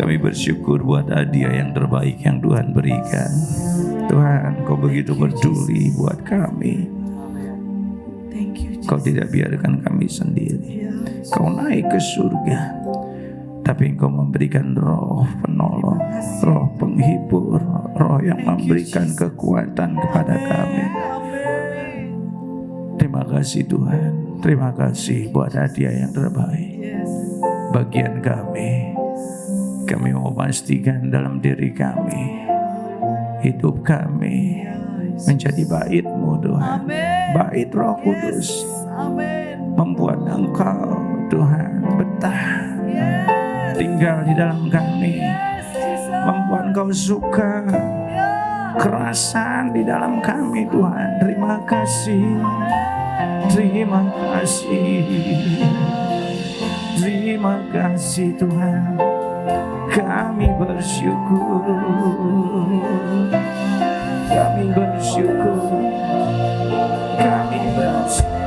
Kami bersyukur buat hadiah yang terbaik yang Tuhan berikan. Tuhan, Kau begitu peduli buat kami. Kau tidak biarkan kami sendiri. Kau naik ke surga, tapi Engkau memberikan roh penolong, roh penghibur, roh yang memberikan kekuatan kepada kami. Terima kasih Tuhan. Terima kasih buat hadiah yang terbaik. Bagian kami mau pastikan dalam diri kami, hidup kami menjadi bait-Mu Tuhan. Bait Roh Kudus membuat Engkau Tuhan betah tinggal di dalam kami, membuat Engkau suka kerasan di dalam kami Tuhan. Terima kasih, terima kasih, terima kasih Tuhan. Kami bersyukur, kami bersyukur, kami bersyukur.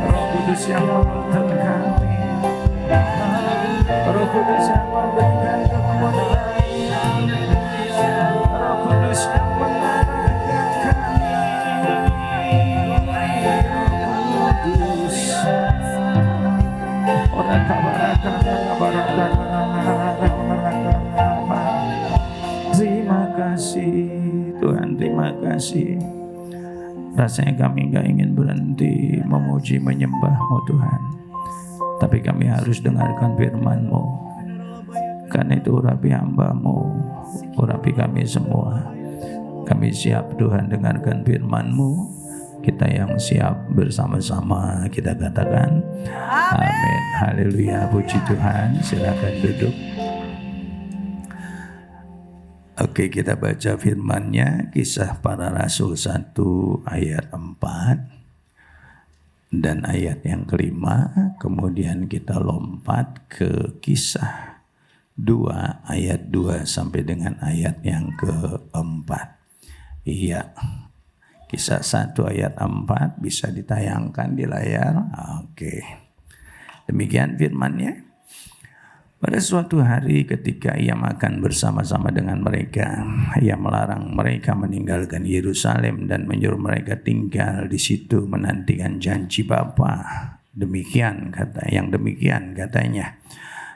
Roh Kudus yang menuntun kami, Roh Kudus yang memberikan kekuatan, Roh Kudus yang mengarahkan kami. Roh Kudus, terima kasih Tuhan, terima kasih. Rasanya kami gak ingin berhenti memuji menyembah-Mu Tuhan, tapi kami harus dengarkan firman-Mu. Karena itu urapi hamba-Mu, urapi kami semua. Kami siap Tuhan dengarkan firman-Mu. Kita yang siap bersama-sama kita katakan amin. Haleluya, puji Tuhan. Silakan duduk. Oke, kita baca firman-Nya, Kisah Para Rasul 1 ayat 4 dan ayat yang kelima. Kemudian kita lompat ke Kisah 2 ayat 2 sampai dengan ayat yang keempat. Iya, Kisah 1 ayat 4 bisa ditayangkan di layar. Oke, demikian firman-Nya. Pada suatu hari ketika ia makan bersama-sama dengan mereka, ia melarang mereka meninggalkan Yerusalem dan menyuruh mereka tinggal di situ menantikan janji Bapa. Demikian katanya.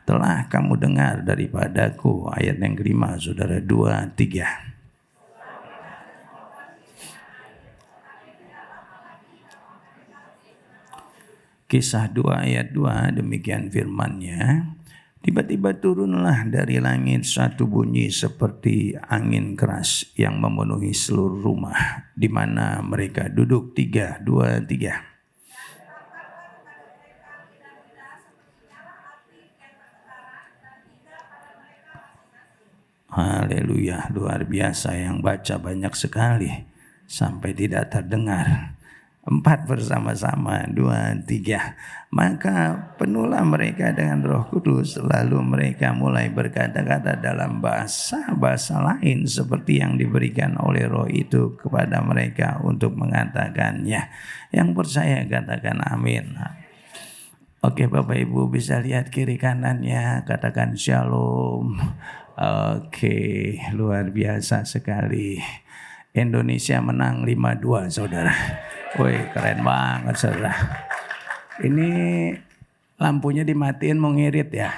Telah kamu dengar daripadaku, ayat yang kelima, saudara. 2, 3. Kisah 2 ayat 2, demikian firman-Nya. Tiba-tiba turunlah dari langit satu bunyi seperti angin keras yang memenuhi seluruh rumah di mana mereka duduk. 3, 2, 3. Haleluya, luar biasa. Yang baca banyak sekali sampai tidak terdengar. 4 bersama-sama, 2, 3. Maka penuhlah mereka dengan Roh Kudus, lalu mereka mulai berkata-kata dalam bahasa lain seperti yang diberikan oleh Roh itu kepada mereka untuk mengatakannya. Yang percaya katakan amin. Oke, Bapak Ibu bisa lihat kiri kanannya, katakan shalom. Oke, luar biasa sekali. Indonesia menang 5-2, saudara. Woi, keren banget, saudara. Ini lampunya dimatiin mau ngirit ya?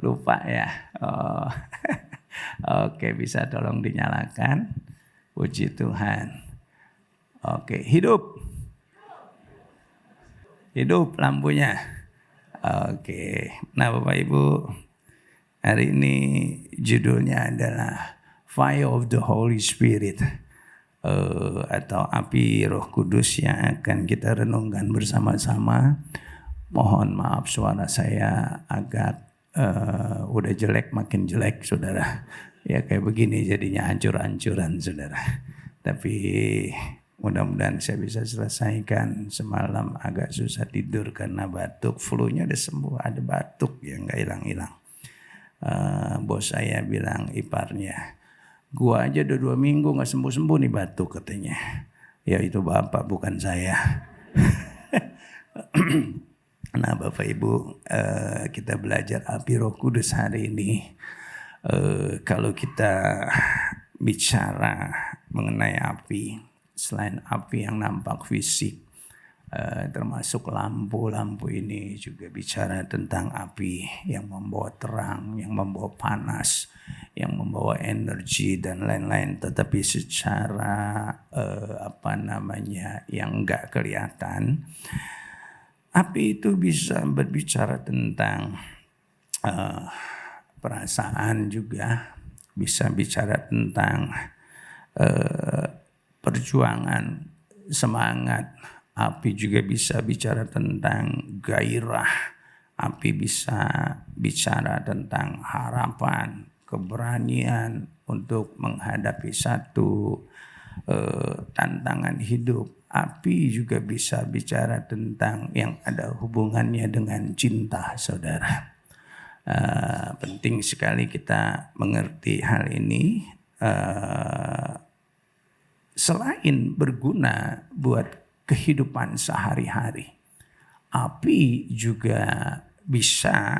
Lupa ya. Oh. Oke, bisa tolong dinyalakan. Puji Tuhan. Oke, hidup lampunya. Oke. Nah, Bapak Ibu, hari ini judulnya adalah Fire of the Holy Spirit, atau api Roh Kudus yang akan kita renungkan bersama-sama. Mohon maaf suara saya agak udah jelek makin jelek, saudara. Ya kayak begini jadinya hancur-hancuran, saudara. Tapi mudah-mudahan saya bisa selesaikan. Semalam agak susah tidur karena batuk. Flu-nya udah sembuh, ada batuk yang gak hilang-hilang. Bos saya bilang, iparnya, gua aja udah 2 minggu gak sembuh-sembuh nih batuk katanya. Ya itu Bapak bukan saya. Nah Bapak Ibu, kita belajar api Roh Kudus hari ini. Kalau kita bicara mengenai api, selain api yang nampak fisik, termasuk lampu ini juga bicara tentang api yang membawa terang, yang membawa panas, yang membawa energi dan lain-lain. Tetapi secara yang enggak kelihatan, api itu bisa berbicara tentang perasaan juga, bisa bicara tentang perjuangan, semangat. Api juga bisa bicara tentang gairah. Api bisa bicara tentang harapan, keberanian untuk menghadapi satu tantangan hidup. Api juga bisa bicara tentang yang ada hubungannya dengan cinta, saudara. Penting sekali kita mengerti hal ini. Selain berguna buat kehidupan sehari-hari, api juga bisa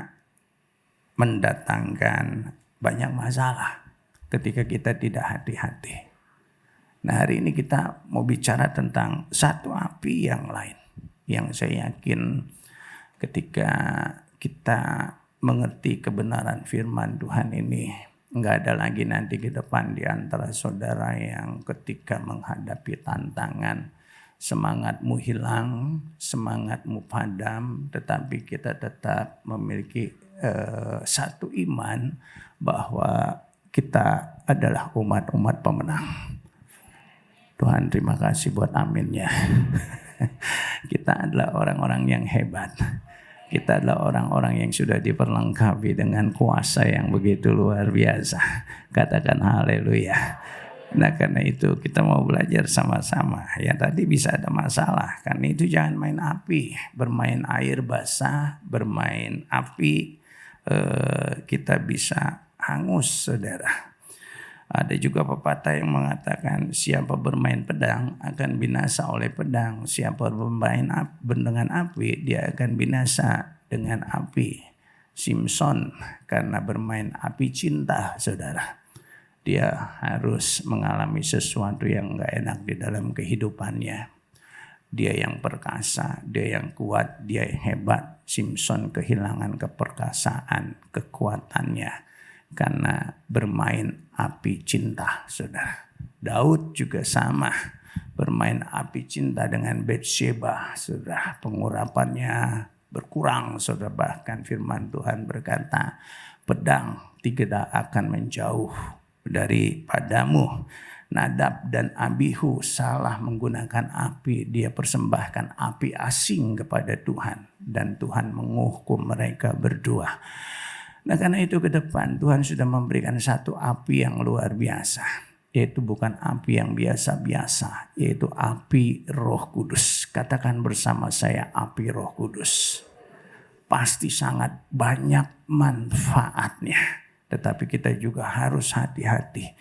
mendatangkan banyak masalah ketika kita tidak hati-hati. Nah hari ini kita mau bicara tentang satu api yang lain, yang saya yakin ketika kita mengerti kebenaran firman Tuhan ini, enggak ada lagi nanti ke depan di antara saudara yang ketika menghadapi tantangan, semangatmu hilang, semangatmu padam, tetapi kita tetap memiliki satu iman bahwa kita adalah umat-umat pemenang. Tuhan terima kasih buat aminnya. Kita adalah orang-orang yang hebat. Kita adalah orang-orang yang sudah diperlengkapi dengan kuasa yang begitu luar biasa. Katakan haleluya. Nah karena itu kita mau belajar sama-sama. Ya tadi bisa ada masalah. Karena itu jangan main api. Bermain air basah, bermain api, kita bisa hangus, saudara. Ada juga pepatah yang mengatakan siapa bermain pedang akan binasa oleh pedang. Siapa bermain dengan api dia akan binasa dengan api. Simpson karena bermain api cinta, saudara. Dia harus mengalami sesuatu yang gak enak di dalam kehidupannya. Dia yang perkasa, dia yang kuat, dia yang hebat. Simpson kehilangan keperkasaan, kekuatannya karena bermain api cinta, saudara. Daud juga sama, bermain api cinta dengan Batsheba, saudara. Pengurapannya berkurang, saudara. Bahkan firman Tuhan berkata, pedang tidak akan menjauh daripadamu. Nadab dan Abihu salah menggunakan api. Dia persembahkan api asing kepada Tuhan. Dan Tuhan menghukum mereka berdua. Nah karena itu ke depan Tuhan sudah memberikan satu api yang luar biasa. Yaitu bukan api yang biasa-biasa. Yaitu api Roh Kudus. Katakan bersama saya api Roh Kudus. Pasti sangat banyak manfaatnya. Tetapi kita juga harus hati-hati.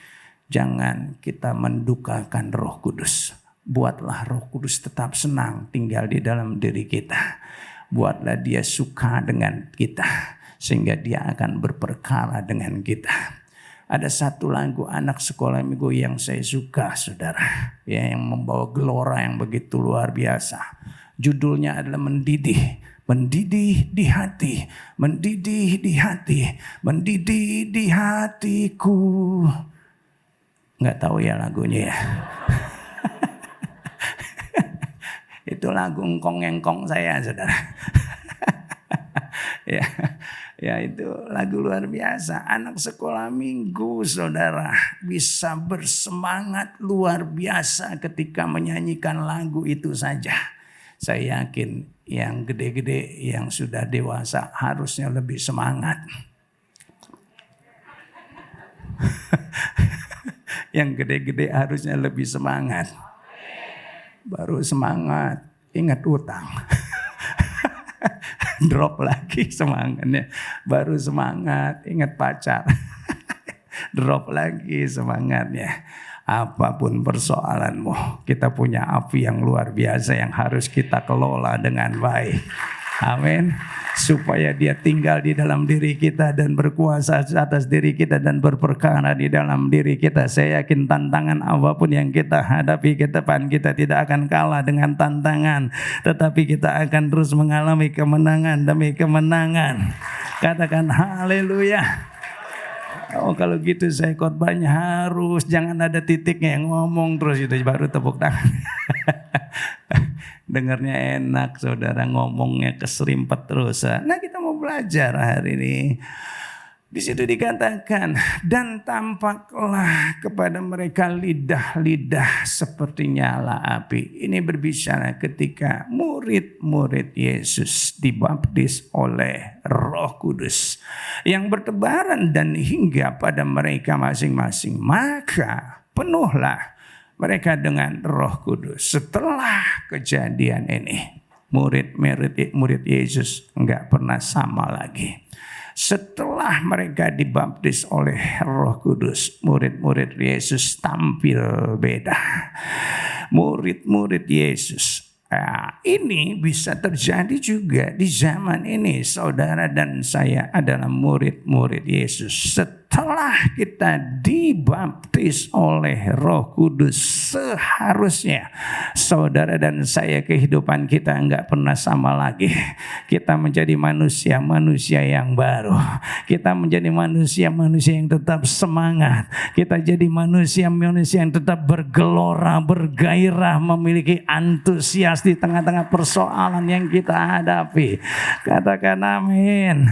Jangan kita mendukakan Roh Kudus. Buatlah Roh Kudus tetap senang tinggal di dalam diri kita. Buatlah dia suka dengan kita. Sehingga dia akan berperkara dengan kita. Ada satu lagu anak sekolah minggu yang saya suka, saudara. Yang membawa gelora yang begitu luar biasa. Judulnya adalah Mendidih. Mendidih di hati, mendidih di hati, mendidih di hatiku. Nggak tahu ya lagunya ya. Itu lagu engkong-engkong saya, saudara. Ya itu lagu luar biasa. Anak sekolah minggu, saudara, bisa bersemangat luar biasa ketika menyanyikan lagu itu saja. Saya yakin yang gede-gede, yang sudah dewasa harusnya lebih semangat. Yang gede-gede harusnya lebih semangat. Baru semangat, ingat utang. Drop lagi semangatnya. Baru semangat, ingat pacar. Drop lagi semangatnya. Apapun persoalanmu, kita punya api yang luar biasa yang harus kita kelola dengan baik. Amin. Supaya dia tinggal di dalam diri kita dan berkuasa atas diri kita dan berperkara di dalam diri kita. Saya yakin tantangan apapun yang kita hadapi ke depan, kita tidak akan kalah dengan tantangan, tetapi kita akan terus mengalami kemenangan demi kemenangan. Katakan haleluya. Oh, kalau gitu saya khotbahnya harus jangan ada titiknya, ngomong terus itu baru tepuk tangan. Dengarnya enak, saudara, ngomongnya keserimpet terus. Nah, kita mau belajar hari ini. Di situ dikatakan, dan tampaklah kepada mereka lidah-lidah seperti nyala api. Ini berbicara ketika murid-murid Yesus dibaptis oleh Roh Kudus yang bertebaran dan hingga pada mereka masing-masing. Maka penuhlah mereka dengan Roh Kudus. Setelah kejadian ini, murid Yesus enggak pernah sama lagi. Setelah mereka dibaptis oleh Roh Kudus, murid-murid Yesus tampil beda. Murid-murid Yesus. Nah, ini bisa terjadi juga di zaman ini. Saudara dan saya adalah murid-murid Yesus. Setelah kita dibaptis oleh Roh Kudus, seharusnya saudara dan saya kehidupan kita enggak pernah sama lagi. Kita menjadi manusia-manusia yang baru. Kita menjadi manusia-manusia yang tetap semangat. Kita jadi manusia-manusia yang tetap bergelora, bergairah, memiliki antusias di tengah-tengah persoalan yang kita hadapi. Katakan amin.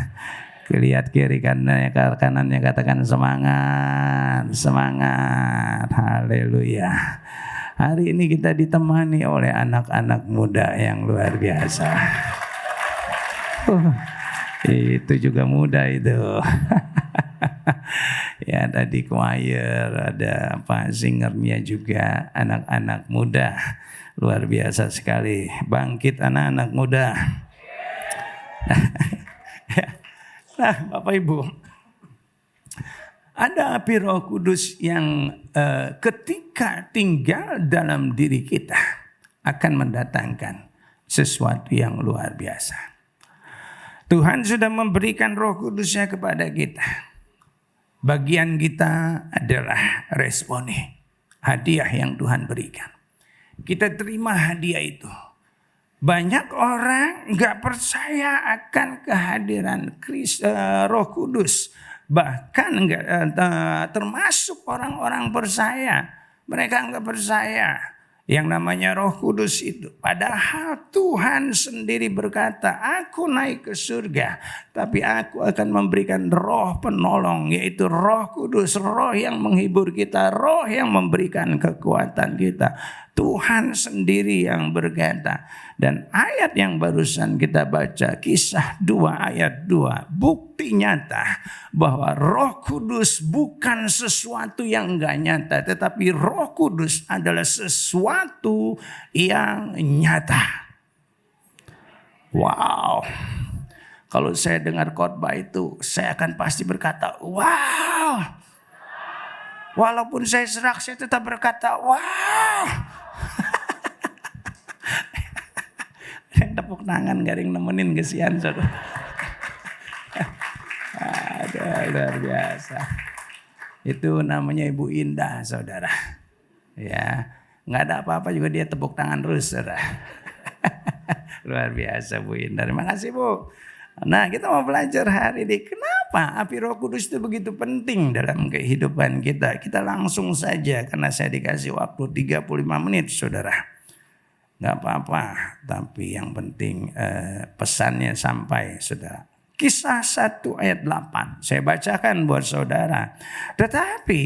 Lihat kiri kanannya, katakan semangat, semangat, haleluya. Hari ini kita ditemani oleh anak-anak muda yang luar biasa. Itu juga muda itu. Ya, tadi choir, ada singernya juga, anak-anak muda. Luar biasa sekali. Bangkit anak-anak muda. Nah, Bapak Ibu, ada api Roh Kudus yang ketika tinggal dalam diri kita akan mendatangkan sesuatu yang luar biasa. Tuhan sudah memberikan Roh Kudusnya kepada kita. Bagian kita adalah responi hadiah yang Tuhan berikan. Kita terima hadiah itu. Banyak orang gak percaya akan kehadiran Roh Kudus. Bahkan termasuk orang-orang percaya. Mereka gak percaya yang namanya Roh Kudus itu. Padahal Tuhan sendiri berkata, aku naik ke surga, tapi aku akan memberikan roh penolong, yaitu Roh Kudus. Roh yang menghibur kita, roh yang memberikan kekuatan kita. Tuhan sendiri yang berkata. Dan ayat yang barusan kita baca, Kisah 2 ayat 2, bukti nyata bahwa Roh Kudus bukan sesuatu yang enggak nyata, tetapi Roh Kudus adalah sesuatu yang nyata. Wow. Kalau saya dengar khotbah itu, saya akan pasti berkata, wow. Walaupun saya serak, saya tetap berkata, wow. Tepuk tangan garing nemenin kesian saudara. Ada luar biasa. Itu namanya Ibu Indah saudara. Ya, nggak ada apa-apa juga dia tepuk tangan terus saudara. Luar biasa Bu Indah. Terima kasih Bu. Nah, kita mau belajar hari ini kenapa api Roh Kudus itu begitu penting dalam kehidupan kita. Kita langsung saja karena saya dikasih waktu 35 menit saudara. Gak apa-apa, tapi yang penting pesannya sampai saudara. Kisah 1 ayat 8, saya bacakan buat saudara. Tetapi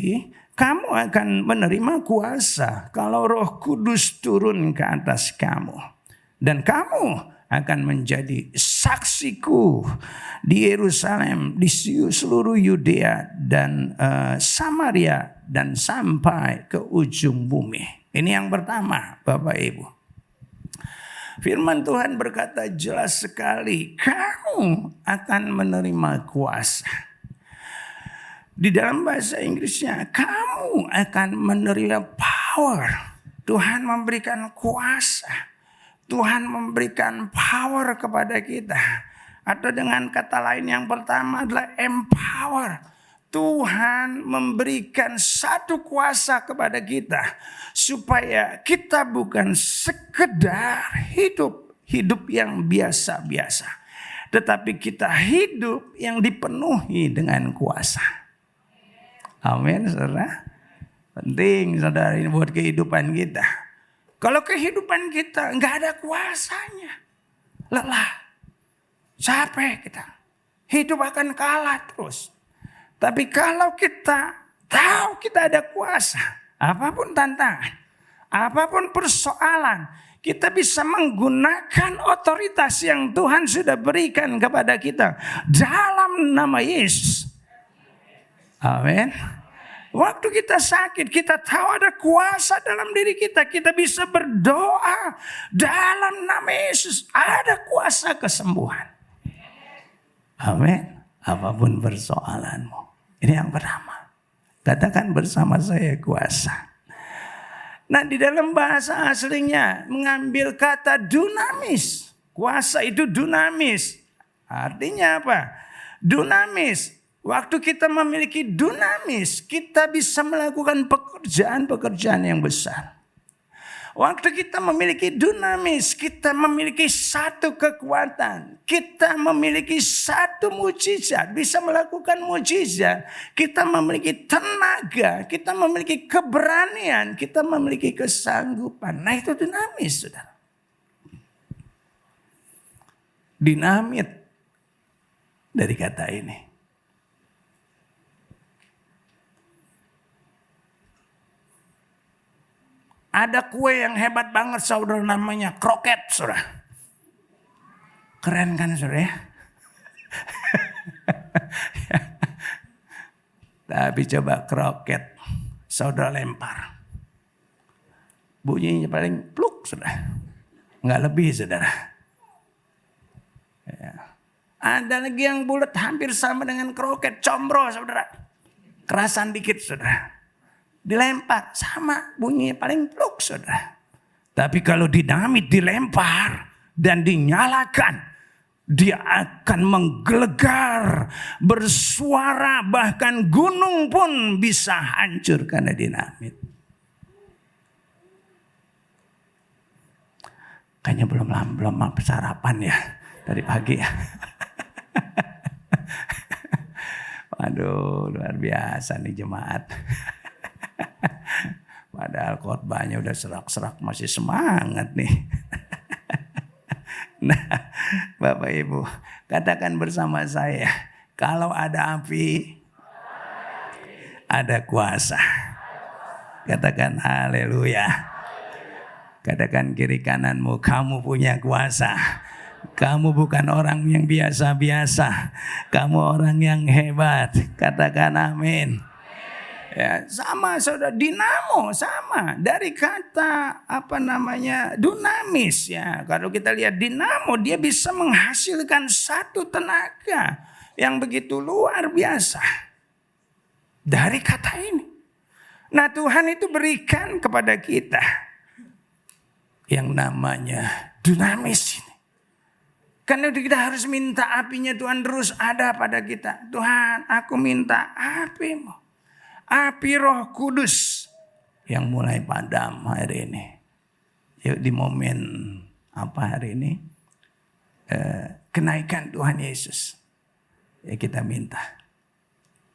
kamu akan menerima kuasa kalau Roh Kudus turun ke atas kamu. Dan kamu akan menjadi saksiku di Yerusalem, di seluruh Yudea dan Samaria dan sampai ke ujung bumi. Ini yang pertama Bapak Ibu. Firman Tuhan berkata jelas sekali, kamu akan menerima kuasa. Di dalam bahasa Inggrisnya, kamu akan menerima power. Tuhan memberikan kuasa. Tuhan memberikan power kepada kita. Atau dengan kata lain yang pertama adalah empower. Tuhan memberikan satu kuasa kepada kita supaya kita bukan sekedar hidup yang biasa-biasa, tetapi kita hidup yang dipenuhi dengan kuasa. Amin, saudara. Penting, saudara, ini buat kehidupan kita. Kalau kehidupan kita nggak ada kuasanya, lelah, capek kita, hidup akan kalah terus. Tapi kalau kita tahu kita ada kuasa, apapun tantangan, apapun persoalan, kita bisa menggunakan otoritas yang Tuhan sudah berikan kepada kita dalam nama Yesus. Amin. Waktu kita sakit, kita tahu ada kuasa dalam diri kita. Kita bisa berdoa dalam nama Yesus. Ada kuasa kesembuhan. Amin. Apapun persoalanmu. Ini yang pertama. Katakan bersama saya kuasa. Nah, di dalam bahasa aslinya mengambil kata dunamis. Kuasa itu dunamis. Artinya apa? Dunamis. Waktu kita memiliki dunamis, kita bisa melakukan pekerjaan-pekerjaan yang besar. Waktu kita memiliki dunamis, kita memiliki satu kekuatan. Kita memiliki satu mujizat, bisa melakukan mujizat. Kita memiliki tenaga, kita memiliki keberanian, kita memiliki kesanggupan. Nah, itu dinamis, saudara. Dinamit dari kata ini. Ada kue yang hebat banget, saudara, namanya kroket, saudara. Keren kan, saudara ya? Tapi coba kroket, saudara lempar. Bunyinya paling pluk, saudara. Nggak lebih, saudara. Ya. Ada lagi yang bulat hampir sama dengan kroket, combro, saudara. Kerasan dikit, saudara. Dilempar sama bunyinya paling pluk, saudara. Tapi kalau dinamit dilempar dan dinyalakan, dia akan menggelegar, bersuara, bahkan gunung pun bisa hancur karena dinamit. Kayaknya belum sarapan ya dari pagi ya. Waduh, luar biasa nih jemaat. Padahal khotbahnya udah serak-serak, masih semangat nih. Nah, Bapak Ibu, katakan bersama saya, kalau ada api, ada kuasa. Katakan haleluya. Katakan kiri kananmu, kamu punya kuasa. Kamu bukan orang yang biasa-biasa. Kamu orang yang hebat. Katakan amin. Ya, sama saudara, dinamo sama dari kata dunamis ya. Kalau kita lihat dinamo, dia bisa menghasilkan satu tenaga yang begitu luar biasa dari kata ini. Nah, Tuhan itu berikan kepada kita yang namanya dunamis ini. Karena kita harus minta apinya Tuhan terus ada pada kita. Tuhan, aku minta apimu. Api Roh Kudus yang mulai padam hari ini. Yuk di momen apa hari ini? Kenaikan Tuhan Yesus. Ya kita minta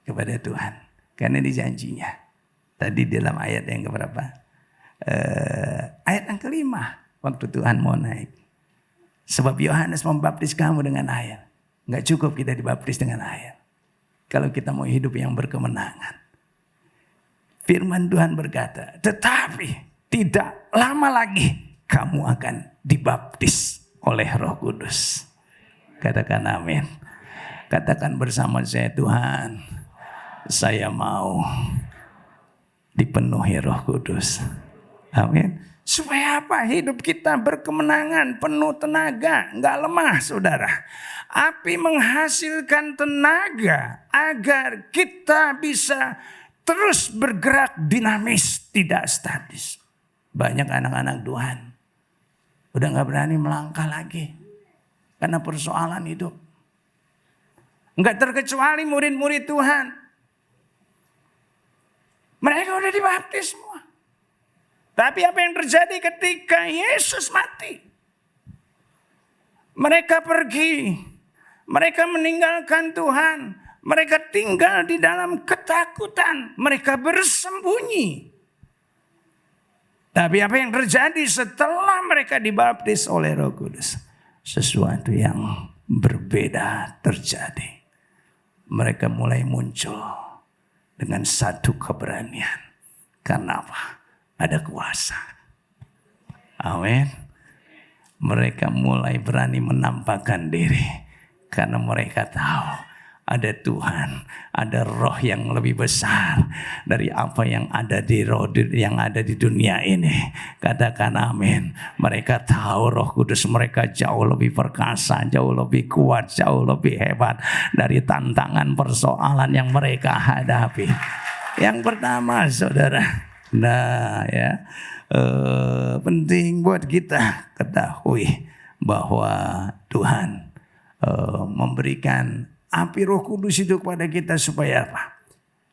kepada Tuhan. Karena di janjinya. Tadi dalam ayat yang keberapa? Ayat yang kelima. Waktu Tuhan mau naik. Sebab Yohanes membaptis kamu dengan air. Nggak cukup kita dibaptis dengan air. Kalau kita mau hidup yang berkemenangan. Firman Tuhan berkata, tetapi tidak lama lagi kamu akan dibaptis oleh Roh Kudus. Katakan amin. Katakan bersama saya, Tuhan, saya mau dipenuhi Roh Kudus. Amin. Supaya apa? Hidup kita berkemenangan, penuh tenaga, nggak lemah saudara. Api menghasilkan tenaga agar kita bisa terus bergerak dinamis, tidak statis. Banyak anak-anak Tuhan udah nggak berani melangkah lagi karena persoalan hidup. Nggak terkecuali murid-murid Tuhan. Mereka udah dibaptis semua. Tapi apa yang terjadi ketika Yesus mati? Mereka pergi. Mereka meninggalkan Tuhan. Mereka tinggal di dalam ketakutan. Mereka bersembunyi. Tapi apa yang terjadi setelah mereka dibaptis oleh Roh Kudus? Sesuatu yang berbeda terjadi. Mereka mulai muncul dengan satu keberanian. Karena apa? Ada kuasa. Amin. Mereka mulai berani menampakkan diri. Karena mereka tahu ada Tuhan, ada roh yang lebih besar dari apa yang ada di dunia ini. Katakan amin. Mereka tahu Roh Kudus mereka jauh lebih perkasa, jauh lebih kuat, jauh lebih hebat dari tantangan persoalan yang mereka hadapi. Yang pertama saudara, penting buat kita ketahui bahwa Tuhan memberikan api Roh Kudus itu kepada kita supaya apa?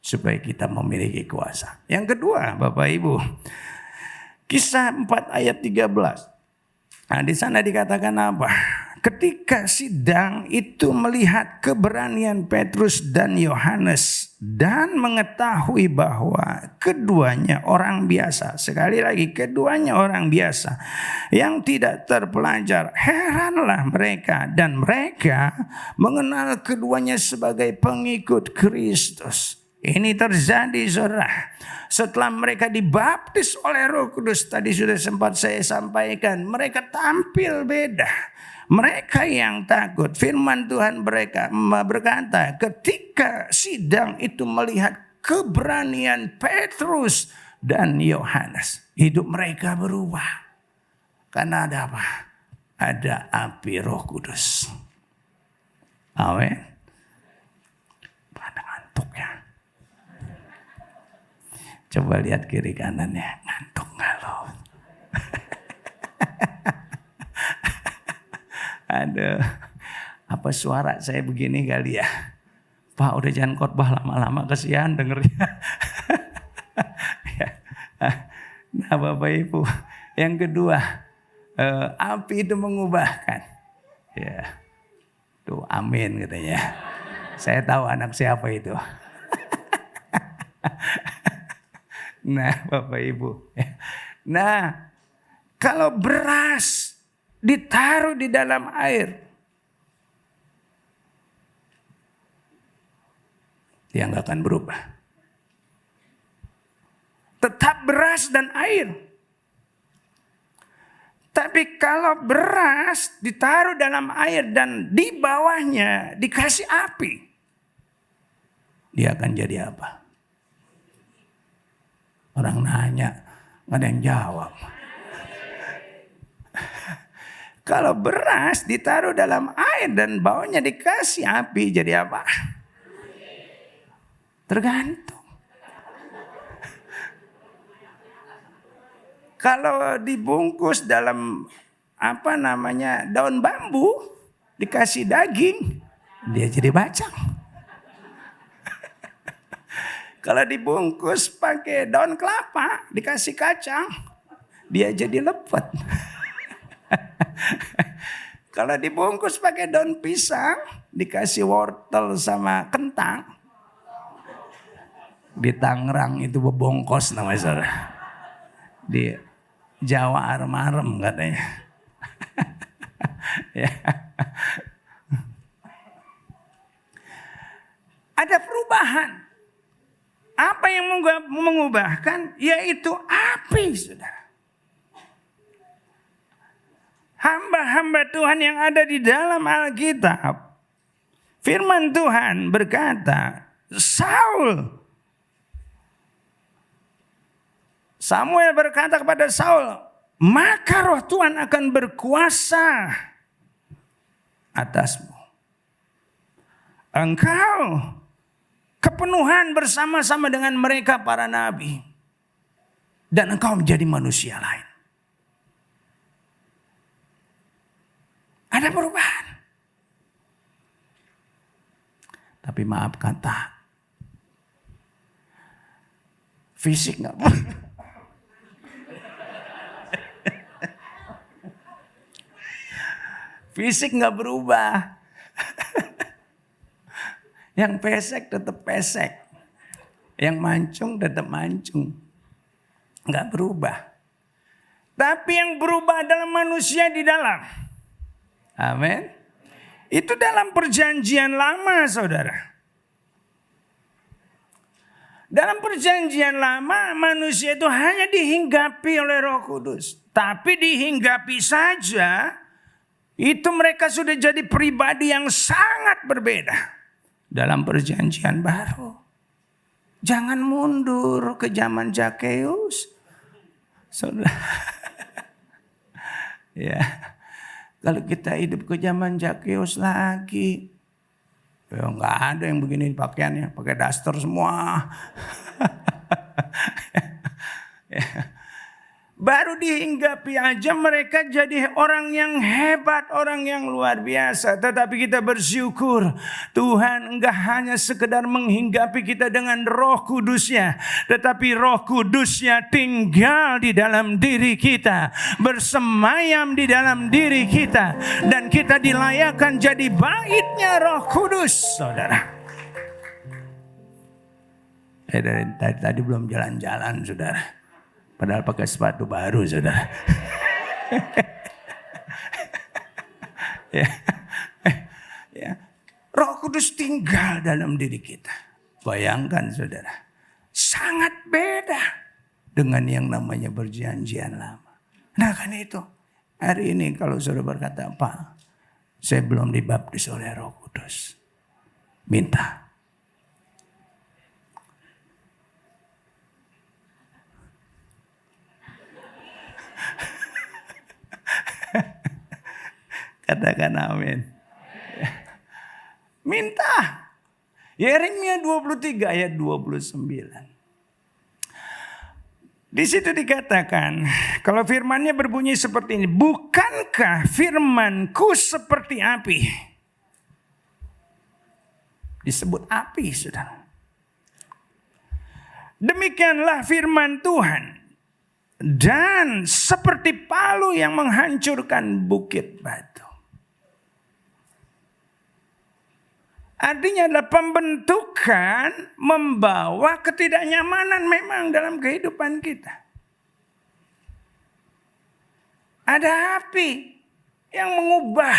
Supaya kita memiliki kuasa. Yang kedua, Bapak Ibu, Kisah 4 ayat 13. Nah, di sana dikatakan apa? Ketika sidang itu melihat keberanian Petrus dan Yohanes dan mengetahui bahwa keduanya orang biasa. Sekali lagi, keduanya orang biasa yang tidak terpelajar. Heranlah mereka dan mereka mengenal keduanya sebagai pengikut Kristus. Ini terjadi saudara. Setelah mereka dibaptis oleh Roh Kudus, tadi sudah sempat saya sampaikan, mereka tampil beda. Mereka yang takut, firman Tuhan mereka berkata, ketika sidang itu melihat keberanian Petrus dan Yohanes, hidup mereka berubah. Karena ada apa? Ada api Roh Kudus. Amin. Pada ngantuk ya. Coba lihat kiri kanannya, ngantuk nggak lo? Aduh, apa suara saya begini kali ya? Pak udah jangan khotbah lama-lama, kesian dengernya. Nah Bapak Ibu, yang kedua, api itu mengubahkan. Ya, tuh amin katanya. Saya tahu anak siapa itu. Nah Bapak Ibu, nah kalau beras ditaruh di dalam air, dia nggak akan berubah. Tetap beras dan air. Tapi kalau beras ditaruh dalam air dan di bawahnya dikasih api, dia akan jadi apa? Orang nanya, nggak ada yang jawab. Kalau beras ditaruh dalam air dan bawahnya dikasih api, jadi apa? Tergantung. Kalau dibungkus dalam daun bambu, dikasih daging, dia jadi bacang. Kalau dibungkus pakai daun kelapa, dikasih kacang, dia jadi lepet. Kalau dibungkus pakai daun pisang, dikasih wortel sama kentang, di Tangerang itu bebongkos namanya saudara. Di Jawa arem-arem katanya. Ya. Ada perubahan. Apa yang mengubahkan? Yaitu api saudara. Hamba-hamba Tuhan yang ada di dalam Alkitab. Firman Tuhan berkata, Samuel berkata kepada Saul, maka roh Tuhan akan berkuasa atasmu. Engkau kepenuhan bersama-sama dengan mereka para nabi. Dan engkau menjadi manusia lain. Ada perubahan. Tapi maaf kata, fisik gak berubah. Fisik gak berubah. Yang pesek tetap pesek. Yang mancung tetap mancung. Gak berubah. Tapi yang berubah adalah manusia di dalam. Amin. Itu dalam perjanjian lama, saudara. Dalam perjanjian lama manusia itu hanya dihinggapi oleh Roh Kudus. Tapi dihinggapi saja, itu mereka sudah jadi pribadi yang sangat berbeda. Dalam perjanjian baru. Jangan mundur ke zaman Zakheus. Saudara. Ya. Kalau kita hidup ke zaman Zakheus lagi. Ya enggak ada yang begini pakaiannya. Pakai daster semua. Ya. Baru dihinggapi aja mereka jadi orang yang hebat, orang yang luar biasa. Tetapi kita bersyukur Tuhan enggak hanya sekedar menghinggapi kita dengan Roh Kudusnya. Tetapi Roh Kudusnya tinggal di dalam diri kita. Bersemayam di dalam diri kita. Dan kita dilayakkan jadi baitnya Roh Kudus, saudara. Tadi belum jalan-jalan, saudara. Padahal pakai sepatu baru, saudara. Ya. Roh Kudus tinggal dalam diri kita. Bayangkan, saudara. Sangat beda dengan yang namanya perjanjian lama. Nah kan itu. Hari ini kalau saudara berkata, Pak, saya belum dibaptis oleh Roh Kudus. Minta. Katakan amin. Minta. Yeremia 23 ayat 29. Di situ dikatakan, kalau firmannya berbunyi seperti ini. Bukankah firmanku seperti api? Disebut api, saudara. Demikianlah firman Tuhan. Dan seperti palu yang menghancurkan bukit batu. Artinya adalah pembentukan membawa ketidaknyamanan memang dalam kehidupan kita. Ada api yang mengubah,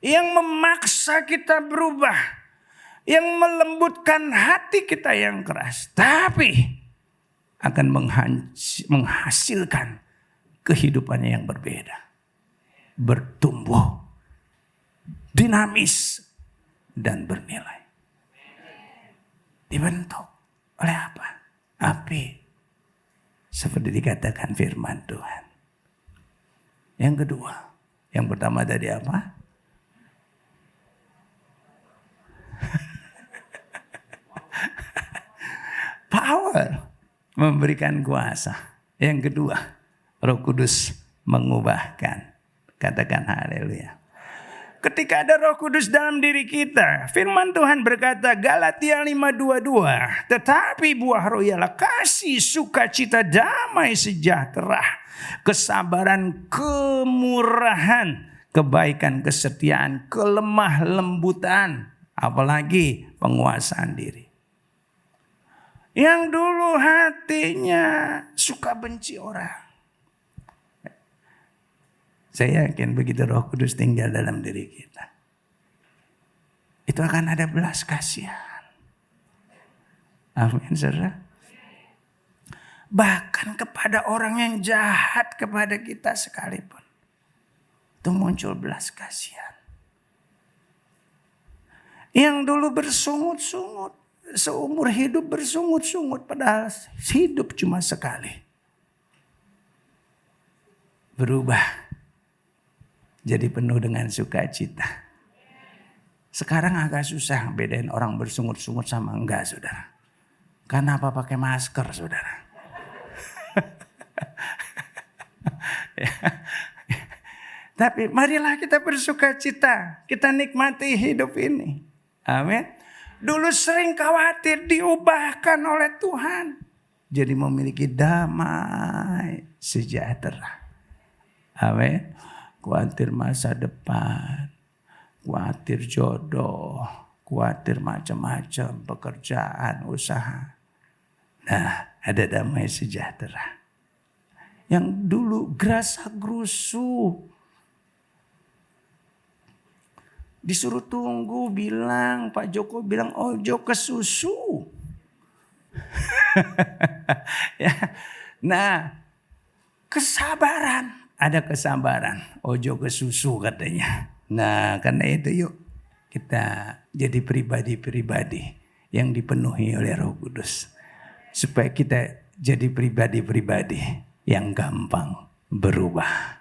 yang memaksa kita berubah, yang melembutkan hati kita yang keras. Tapi akan menghasilkan kehidupan yang berbeda. Bertumbuh, dinamis, dan bernilai. Dibentuk oleh apa? Api. Seperti dikatakan firman Tuhan. Yang kedua. Yang pertama tadi apa? Power. Memberikan kuasa. Yang kedua. Roh Kudus mengubahkan. Katakan haleluya. Ketika ada Roh Kudus dalam diri kita, firman Tuhan berkata Galatia 5:22, tetapi buah roh ialah kasih, sukacita, damai, sejahtera, kesabaran, kemurahan, kebaikan, kesetiaan, kelemah lembutan, apalagi penguasaan diri. Yang dulu hatinya suka benci orang. Saya yakin begitu Roh Kudus tinggal dalam diri kita. Itu akan ada belas kasihan. Amin, saudara. Bahkan kepada orang yang jahat kepada kita sekalipun. Itu muncul belas kasihan. Yang dulu bersungut-sungut. Seumur hidup bersungut-sungut. Padahal hidup cuma sekali. berubah jadi penuh dengan sukacita. Sekarang agak susah bedain orang bersungut-sungut sama enggak, saudara. Karena apa pakai masker, saudara? Tapi marilah kita bersukacita, kita nikmati hidup ini. Amin. Dulu sering khawatir, diubahkan oleh Tuhan. Jadi memiliki damai sejahtera. Amin. Khawatir masa depan, khawatir jodoh, khawatir macam-macam pekerjaan, usaha. Nah, ada damai sejahtera. Yang dulu gerasa-gerusu, disuruh tunggu, bilang Pak Joko bilang ojo ke susu. Ya. Nah, kesabaran. Ada kesabaran, ojo ke susu katanya. Nah, karena itu yuk kita jadi pribadi-pribadi yang dipenuhi oleh Roh Kudus. Supaya kita jadi pribadi-pribadi yang gampang berubah.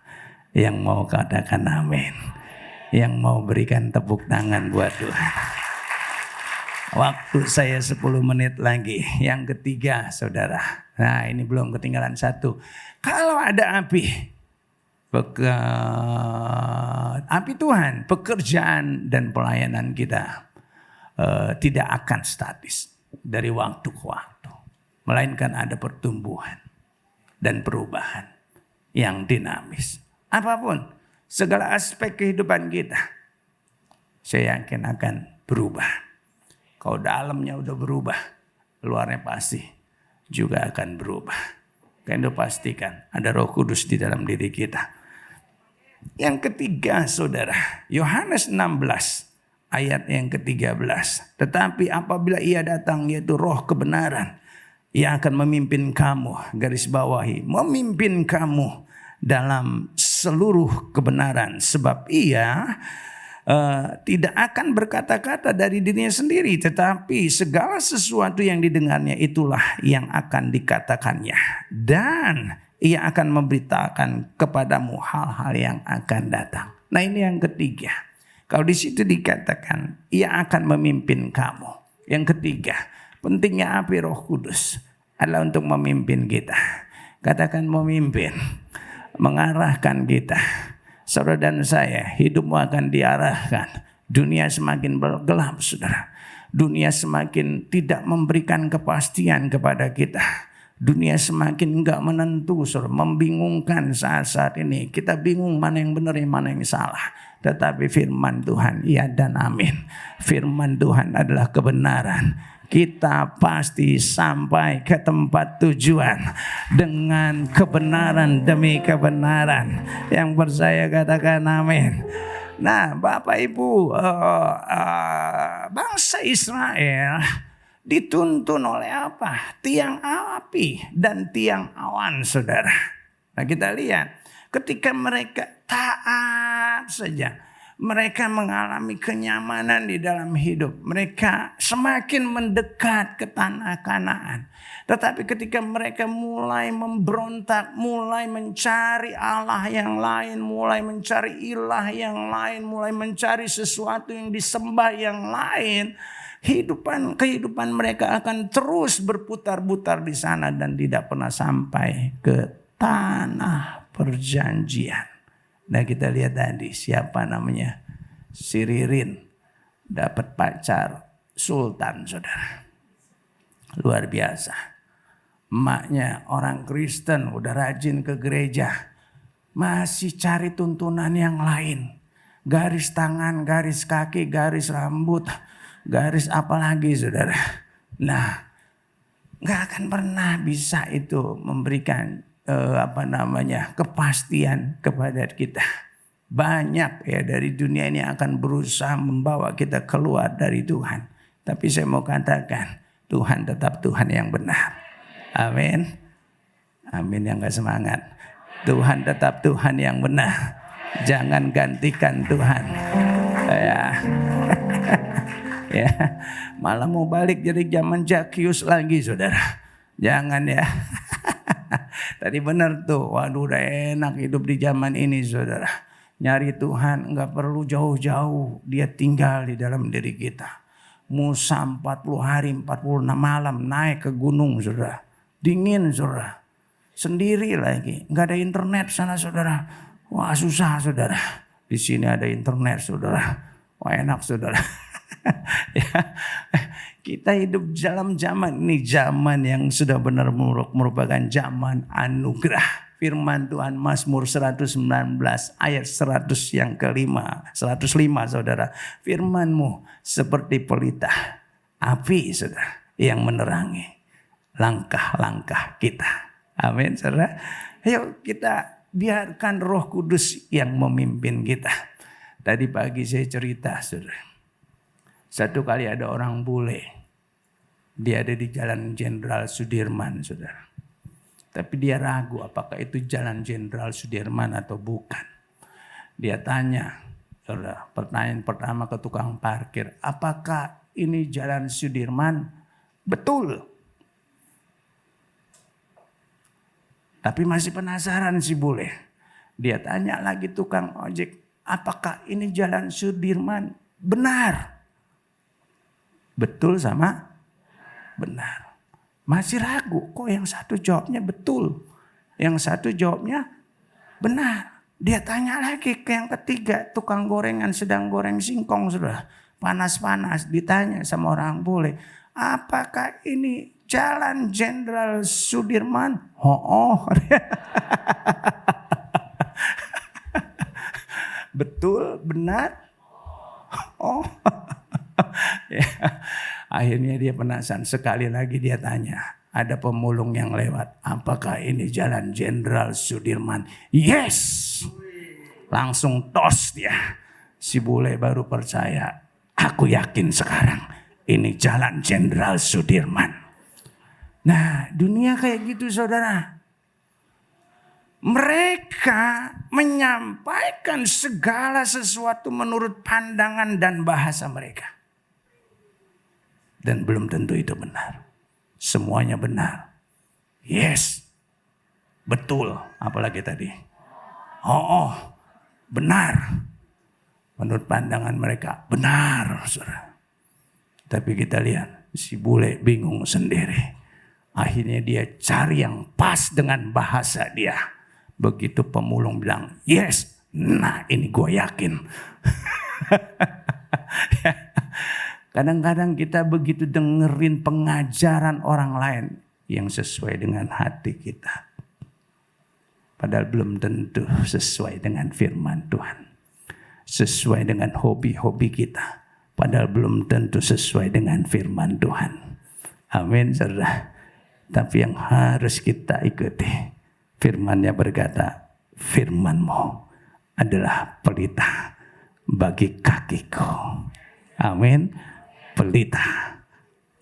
Yang mau katakan amin. Yang mau berikan tepuk tangan buat Tuhan. Waktu saya 10 menit lagi. Yang ketiga, saudara. Nah, ini belum ketinggalan satu. Kalau ada api Tuhan, pekerjaan dan pelayanan kita tidak akan statis dari waktu ke waktu. Melainkan ada pertumbuhan dan perubahan yang dinamis. Apapun, segala aspek kehidupan kita, saya yakin akan berubah. Kalau dalamnya udah berubah, luarnya pasti juga akan berubah. Kalian pastikan ada Roh Kudus di dalam diri kita. Yang ketiga, saudara, Yohanes 16 ayat yang ke-13. Tetapi apabila ia datang, yaitu Roh kebenaran, ia akan memimpin kamu, garis bawahi, memimpin kamu dalam seluruh kebenaran. Sebab ia tidak akan berkata-kata dari dirinya sendiri, tetapi segala sesuatu yang didengarnya itulah yang akan dikatakannya. Dan ia akan memberitakan kepadamu hal-hal yang akan datang. Nah, ini yang ketiga. Kalau di situ dikatakan ia akan memimpin kamu. Yang ketiga, pentingnya api Roh Kudus adalah untuk memimpin kita. Katakan memimpin, mengarahkan kita. Saudara dan saya, hidupmu akan diarahkan. Dunia semakin gelap, saudara. Dunia semakin tidak memberikan kepastian kepada kita. Dunia semakin enggak menentu, saudara, membingungkan saat-saat ini. Kita bingung mana yang benar, mana yang salah. Tetapi firman Tuhan, iya dan amin. Firman Tuhan adalah kebenaran. Kita pasti sampai ke tempat tujuan dengan kebenaran demi kebenaran. Yang percaya katakan amin. Nah, Bapak Ibu, bangsa Israel dituntun oleh apa? Tiang api dan tiang awan, saudara. Nah, kita lihat ketika mereka taat saja, mereka mengalami kenyamanan di dalam hidup. Mereka semakin mendekat ke tanah Kanaan. Tetapi ketika mereka mulai memberontak, mulai mencari Allah yang lain, mulai mencari ilah yang lain, mulai mencari sesuatu yang disembah yang lain, kehidupan mereka akan terus berputar-putar di sana dan tidak pernah sampai ke tanah perjanjian. Nah, kita lihat tadi siapa namanya, si Ririn dapat pacar sultan, saudara. Luar biasa. Emaknya orang Kristen, udah rajin ke gereja, masih cari tuntunan yang lain. Garis tangan, garis kaki, garis rambut, garis apa lagi, saudara. Nah, gak akan pernah bisa itu memberikan kepastian kepada kita. Banyak ya dari dunia ini akan berusaha membawa kita keluar dari Tuhan. Tapi saya mau katakan, Tuhan tetap Tuhan yang benar. Amin. Amin yang gak semangat. Tuhan tetap Tuhan yang benar. Jangan gantikan Tuhan. Ya. Ya, malah mau balik jadi zaman Zakius lagi, saudara. Jangan ya. Tadi benar tuh, waduh udah enak hidup di zaman ini saudara. Nyari Tuhan nggak perlu jauh-jauh, Dia tinggal di dalam diri kita. Musa 40 hari 46 malam naik ke gunung saudara. Dingin saudara. Sendiri lagi, nggak ada internet sana saudara. Wah susah saudara. Di sini ada internet saudara. Wah enak saudara. Ya, kita hidup dalam zaman ini, zaman yang sudah benar merupakan zaman anugerah. Firman Tuhan Mazmur 119 ayat 100 yang kelima, 105 saudara. Firman-Mu seperti pelita api saudara yang menerangi langkah-langkah kita. Amin saudara. Ayo kita biarkan Roh Kudus yang memimpin kita. Tadi pagi saya cerita saudara. Satu kali ada orang bule. Dia ada di Jalan Jenderal Sudirman saudara. Tapi dia ragu apakah itu Jalan Jenderal Sudirman atau bukan. Dia tanya, saudara, pertanyaan pertama ke tukang parkir. Apakah ini Jalan Sudirman? Betul. Tapi masih penasaran si bule. Dia tanya lagi tukang ojek. Apakah ini Jalan Sudirman? Benar. Betul sama benar. Masih ragu. Kok yang satu jawabnya betul. Yang satu jawabnya benar. Dia tanya lagi ke yang ketiga. Tukang gorengan sedang goreng singkong sudah. Panas-panas. Ditanya sama orang bule. Apakah ini Jalan Jenderal Sudirman? Oh. Betul, benar. Oh. Ya, akhirnya dia penasaran. Sekali lagi dia tanya. Ada pemulung yang lewat. Apakah ini Jalan Jenderal Sudirman? Yes. Langsung tos dia. Si bule baru percaya. Aku yakin sekarang. Ini Jalan Jenderal Sudirman. Nah dunia kayak gitu saudara. Mereka menyampaikan segala sesuatu menurut pandangan dan bahasa mereka. Dan belum tentu itu benar. Semuanya benar. Yes. Betul. Apalagi tadi. Oh, benar. Menurut pandangan mereka. Benar. Saudara. Tapi kita lihat. Si bule bingung sendiri. Akhirnya dia cari yang pas dengan bahasa dia. Begitu pemulung bilang. Yes. Nah ini gue yakin. Kadang-kadang kita begitu dengerin pengajaran orang lain yang sesuai dengan hati kita. Padahal belum tentu sesuai dengan firman Tuhan. Sesuai dengan hobi-hobi kita. Padahal belum tentu sesuai dengan firman Tuhan. Amin saudara. Tapi yang harus kita ikuti. Firman-Nya berkata, firman-Mu adalah pelita bagi kakiku. Amin. Pelita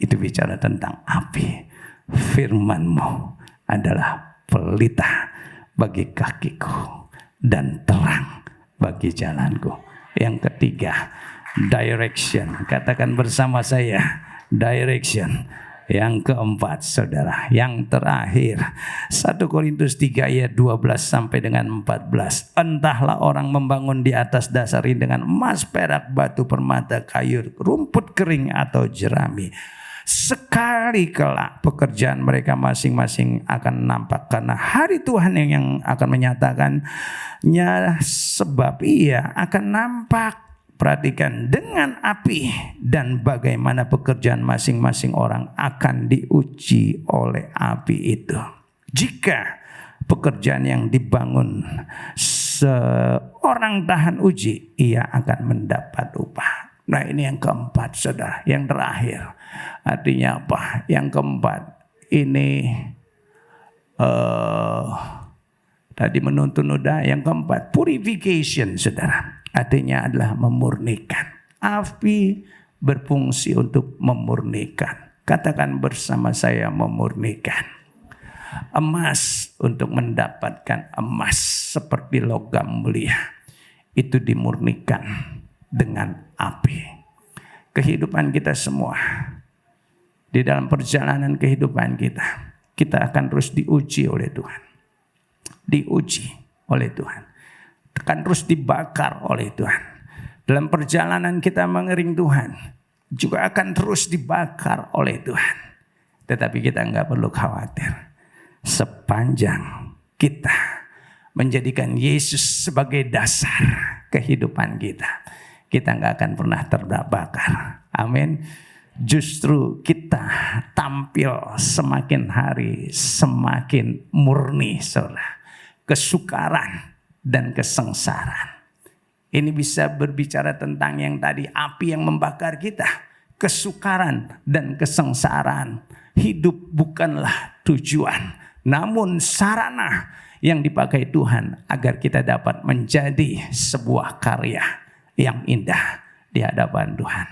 itu bicara tentang api. Firman-Mu adalah pelita bagi kakiku dan terang bagi jalanku. Yang ketiga, direction. Katakan bersama saya, direction. Yang keempat, saudara, yang terakhir 1 Korintus 3 ayat 12 sampai dengan 14. Entahlah orang membangun di atas dasar ini dengan emas, perak, batu, permata, kayu, rumput kering atau jerami. Sekali kelak pekerjaan mereka masing-masing akan nampak, karena hari Tuhan yang akan menyatakannya, sebab Ia akan nampak. Perhatikan, dengan api, dan bagaimana pekerjaan masing-masing orang akan diuji oleh api itu. Jika pekerjaan yang dibangun seorang tahan uji, ia akan mendapat upah. Nah ini yang keempat saudara, yang terakhir. Artinya apa? Yang keempat ini tadi menuntun udah. Yang keempat, purification saudara. Artinya adalah memurnikan. Api berfungsi untuk memurnikan. Katakan bersama saya, memurnikan. Emas, untuk mendapatkan emas seperti logam mulia, itu dimurnikan dengan api. Kehidupan kita semua, di dalam perjalanan kehidupan kita, kita akan terus diuji oleh Tuhan. diuji oleh Tuhan. Akan terus dibakar oleh Tuhan. Dalam perjalanan kita mengiring Tuhan, juga akan terus dibakar oleh Tuhan. Tetapi kita nggak perlu khawatir. Sepanjang kita menjadikan Yesus sebagai dasar kehidupan kita, kita nggak akan pernah terbakar. Amin. Justru kita tampil semakin hari semakin murni, saudara. Kesukaran dan kesengsaraan. Ini bisa berbicara tentang yang tadi, api yang membakar kita. Kesukaran dan kesengsaraan. Hidup bukanlah tujuan, namun sarana yang dipakai Tuhan agar kita dapat menjadi sebuah karya yang indah di hadapan Tuhan.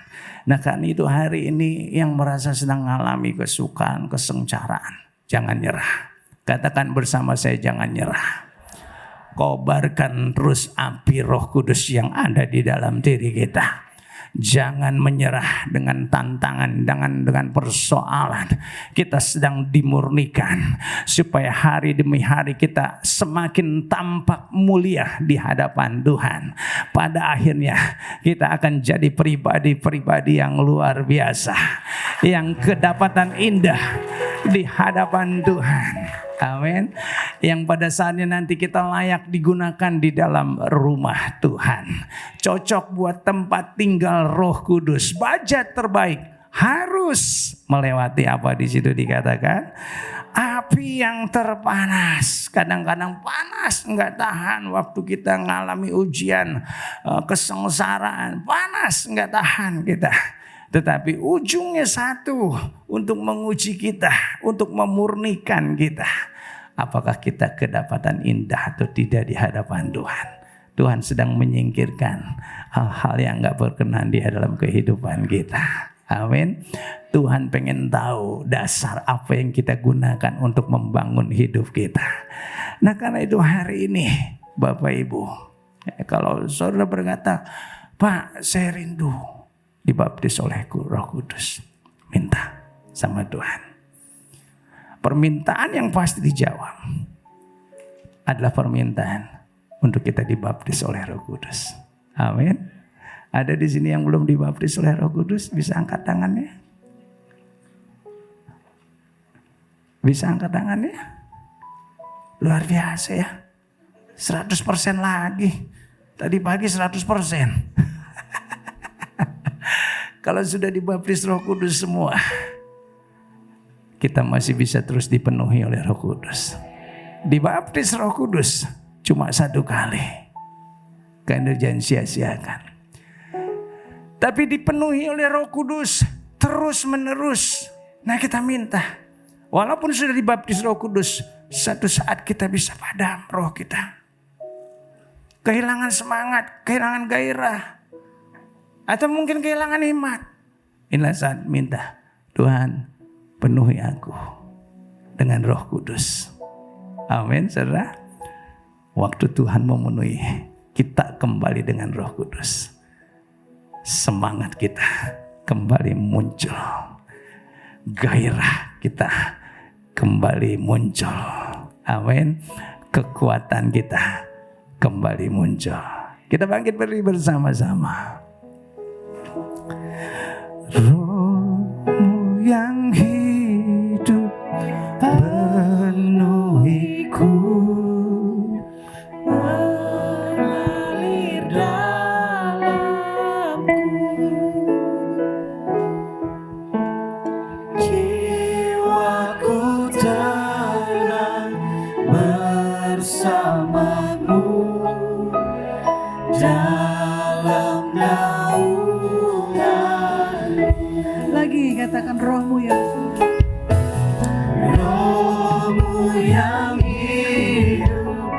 Nah, karena itu hari ini yang merasa sedang mengalami kesukaran, kesengsaraan, jangan nyerah. Katakan bersama saya, jangan nyerah. Kobarkan terus api Roh Kudus yang ada di dalam diri kita. Jangan menyerah dengan tantangan, dengan persoalan. Kita sedang dimurnikan supaya hari demi hari kita semakin tampak mulia di hadapan Tuhan. Pada akhirnya kita akan jadi pribadi-pribadi yang luar biasa, yang kedapatan indah di hadapan Tuhan. Amin. Yang pada saatnya nanti kita layak digunakan di dalam rumah Tuhan. Cocok buat tempat tinggal Roh Kudus. Budget terbaik harus melewati apa di situ dikatakan? Api yang terpanas. Kadang-kadang panas nggak tahan waktu kita ngalami ujian, kesengsaraan. Panas nggak tahan kita. Tetapi ujungnya satu, untuk menguji kita, untuk memurnikan kita. Apakah kita kedapatan indah atau tidak di hadapan Tuhan. Tuhan sedang menyingkirkan hal-hal yang gak berkenan di dalam kehidupan kita. Amin. Tuhan pengen tahu dasar apa yang kita gunakan untuk membangun hidup kita. Nah, karena itu hari ini Bapak Ibu, kalau saudara berkata, Pak, saya rindu dibaptis oleh Roh Kudus, minta sama Tuhan. Permintaan yang pasti dijawab adalah permintaan untuk kita dibaptis oleh Roh Kudus. Amin. Ada di sini yang belum dibaptis oleh Roh Kudus, bisa angkat tangannya? Bisa angkat tangannya? Luar biasa ya. 100% lagi. Tadi pagi 100%. Kalau sudah dibaptis Roh Kudus semua, kita masih bisa terus dipenuhi oleh Roh Kudus. Dibaptis Roh Kudus cuma 1 kali, karena jangan sia-siakan. Tapi dipenuhi oleh Roh Kudus terus menerus. Nah, kita minta, walaupun sudah dibaptis Roh Kudus, satu saat kita bisa padam roh kita, kehilangan semangat, kehilangan gairah, atau mungkin kehilangan iman. Inilah saat minta, Tuhan, penuhi aku dengan Roh Kudus. Amin, saudara. Waktu Tuhan memenuhi kita kembali dengan Roh Kudus, semangat kita kembali muncul, gairah kita kembali muncul. Amin. Kekuatan kita kembali muncul. Kita bangkit berdiri bersama-sama. Roh-Mu yang hidup penuhiku, mengalir dalamku, jiwaku tenang bersamamu dalam naungan. Lagi katakan, Roh-Mu yang hidup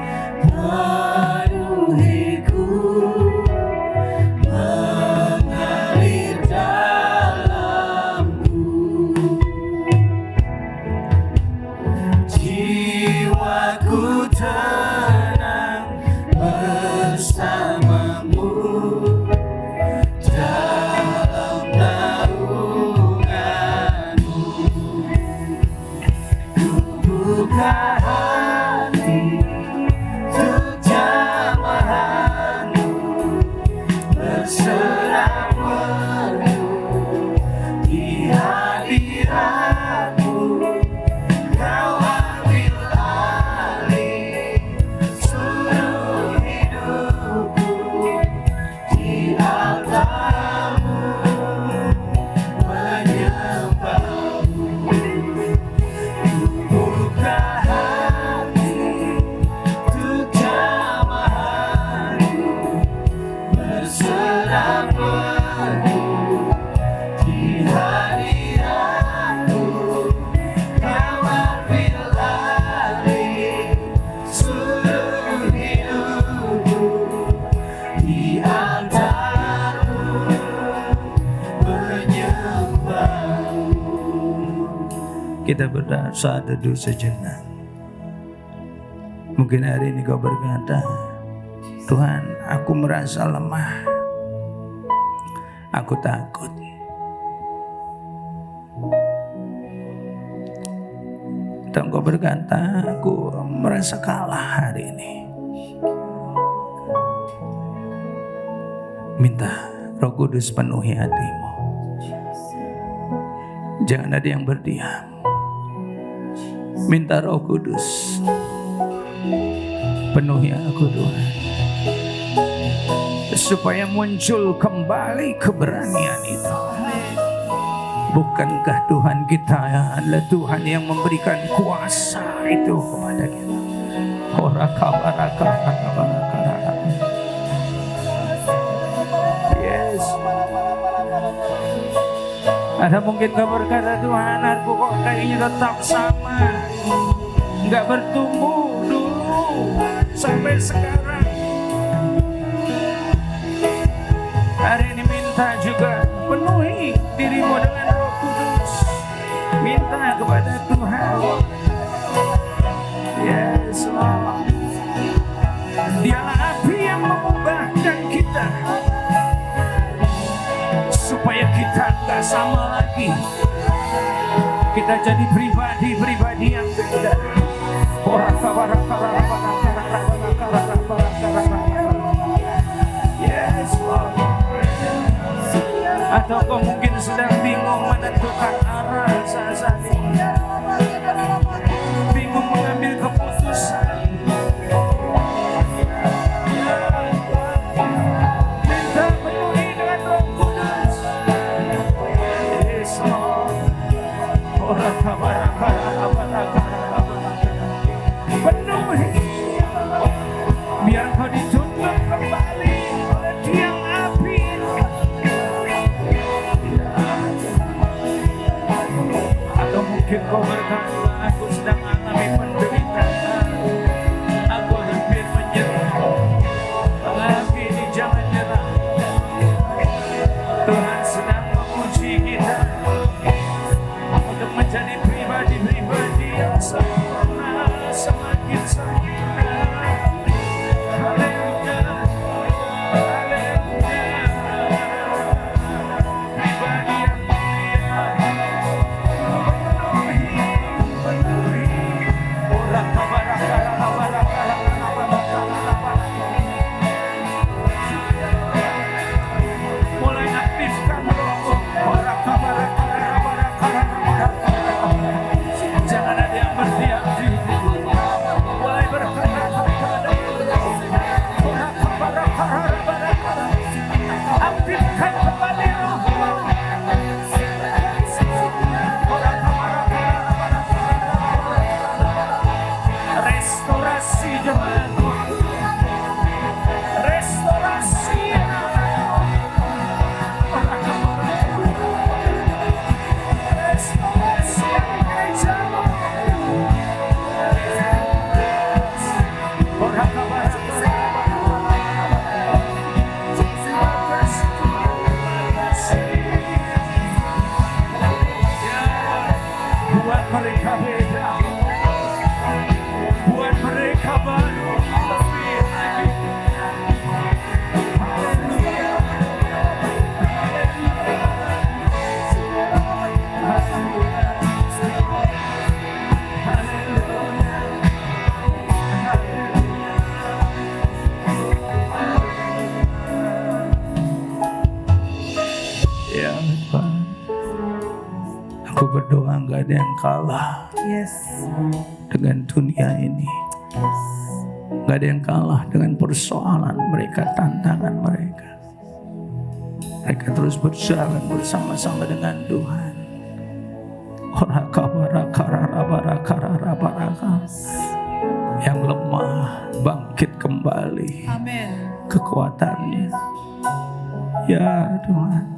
penuhiku, mengalir dalamku, jiwaku tenang bersamamu dalam naunganmu. Kita saat teduh sejenak. Mungkin hari ini kau berkata, Tuhan, aku merasa lemah. Aku takut. Dan kau berkata, aku merasa kalah hari ini. Minta Roh Kudus penuhi hatimu. Jangan ada yang berdiam. Minta Roh Kudus penuhi aku Tuhan, supaya muncul kembali keberanian itu. Bukankah Tuhan kita adalah Tuhan yang memberikan kuasa itu kepada kita? Yes. Ada mungkin kau berkata, Tuhan, aku kok kayaknya tetap sama, nggak bertumbuh dulu sampai sekarang. Hari ini minta juga penuhi dirimu dengan Roh Kudus. Minta kepada Tuhan. Yes, Lord. Dialah api yang mengubahkan kita, supaya kita gak sama lagi. Kita jadi pribadi-pribadi yang beda. Yes, Lord. Atau kau mungkin sedang bingung menentukan arah saat ini, bingung mengambil keputusan. Minta penuhi dengan Roh Kudus. Yes, Lord. Penuhi, biar kau dituntun kembali oleh tiang api. Atau mungkin kau berkata, aku sedang mengalami penderitaan, aku hampir menyerah. Tapi ini jangan nyerah. Tuhan sedang menguji kita untuk menjadi pribadi-pribadi yang sempurna, semakin sempurna. Haleluya, haleluya. Pribadi yang mulia, penuhi. Orang mulai aktifkan Roh. Jangan ada yang berdiam diri. Mulai berkata-kata. Aktifkan kembali Roh. Restorasi jemaatku. Restorasi buat mereka beda, buat mereka baru. Ya Tuhan, aku berdoa gak ada yang kalah. Yes. Dengan dunia ini. Gak ada yang kalah dengan persoalan mereka, tantangan mereka. Mereka terus berjalan bersama-sama dengan Tuhan. Yang lemah bangkit kembali. Amin. Kekuatannya. Ya Tuhan,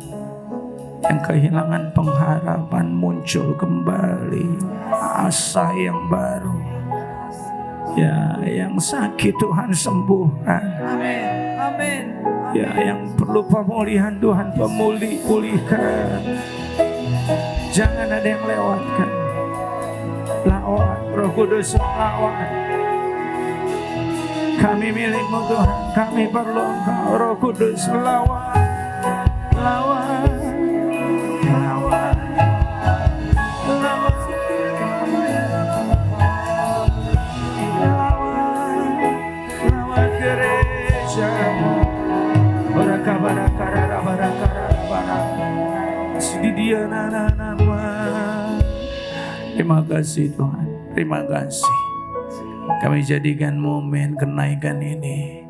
yang kehilangan pengharapan muncul kembali, asa yang baru. Ya, yang sakit Tuhan sembuhkan. Amin. Amin. Ya, yang perlu pemulihan Tuhan pulihkan. Jangan ada yang lewatkan. Roh Kudus lawan. Kami milik-Mu Tuhan, kami perlu Engkau. Roh Kudus lawan, lawan, lawan, lawan, lawan gereja. Terima kasih Tuhan, terima kasih. Kami jadikan momen kenaikan ini,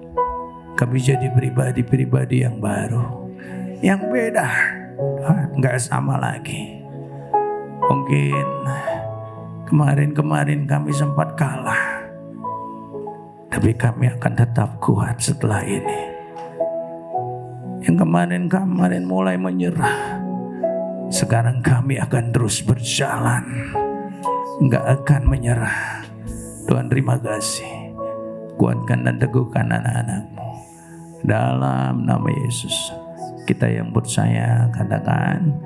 kami jadi pribadi-pribadi yang baru, yang beda, nggak sama lagi. Mungkin kemarin-kemarin kami sempat kalah, tapi kami akan tetap kuat setelah ini. Yang kemarin-kamarin mulai menyerah, sekarang kami akan terus berjalan, nggak akan menyerah. Tuhan terima kasih. Kuatkan dan teguhkan anak-anak-Mu. Dalam nama Yesus, kita yang percaya katakan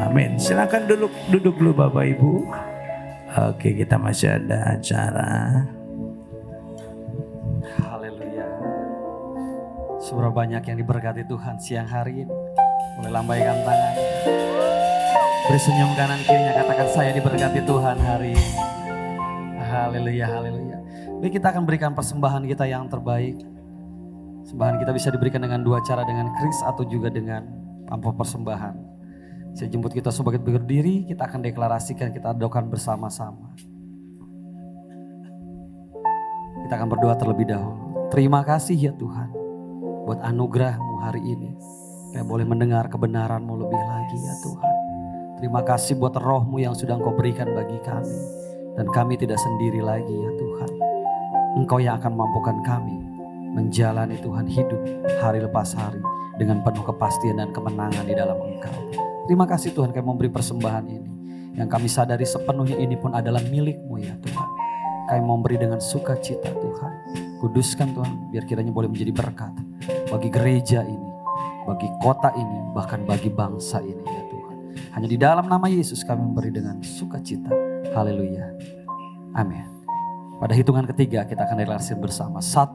amin. Silakan duduk dulu Bapak Ibu. Oke, kita masih ada acara. Haleluya. Seberapa banyak yang diberkati Tuhan siang hari ini. Boleh lambaikan tangan, beri senyum kanan kirinya, katakan saya diberkati Tuhan hari ini. Haleluya, haleluya. Baik, kita akan berikan persembahan kita yang terbaik. Sembahan kita bisa diberikan dengan dua cara, dengan kris atau juga dengan amplop persembahan. Saya jemput kita sebagai berdiri, kita akan deklarasikan, kita doakan bersama-sama. Kita akan berdoa terlebih dahulu. Terima kasih ya Tuhan buat anugerah-Mu hari ini. Kami boleh mendengar kebenaran-Mu lebih lagi ya Tuhan. Terima kasih buat Roh-Mu yang sudah Engkau berikan bagi kami. Dan kami tidak sendiri lagi ya Tuhan. Engkau yang akan mampukan kami menjalani Tuhan hidup hari lepas hari dengan penuh kepastian dan kemenangan di dalam Engkau. Terima kasih Tuhan, kami memberi persembahan ini. Yang kami sadari sepenuhnya ini pun adalah milik-Mu ya Tuhan. Kami memberi dengan sukacita Tuhan. Kuduskan Tuhan, biar kiranya boleh menjadi berkat bagi gereja ini, bagi kota ini, bahkan bagi bangsa ini ya Tuhan. Hanya di dalam nama Yesus kami memberi dengan sukacita. Haleluya. Amin. Pada hitungan ketiga kita akan deklarasi bersama. 1,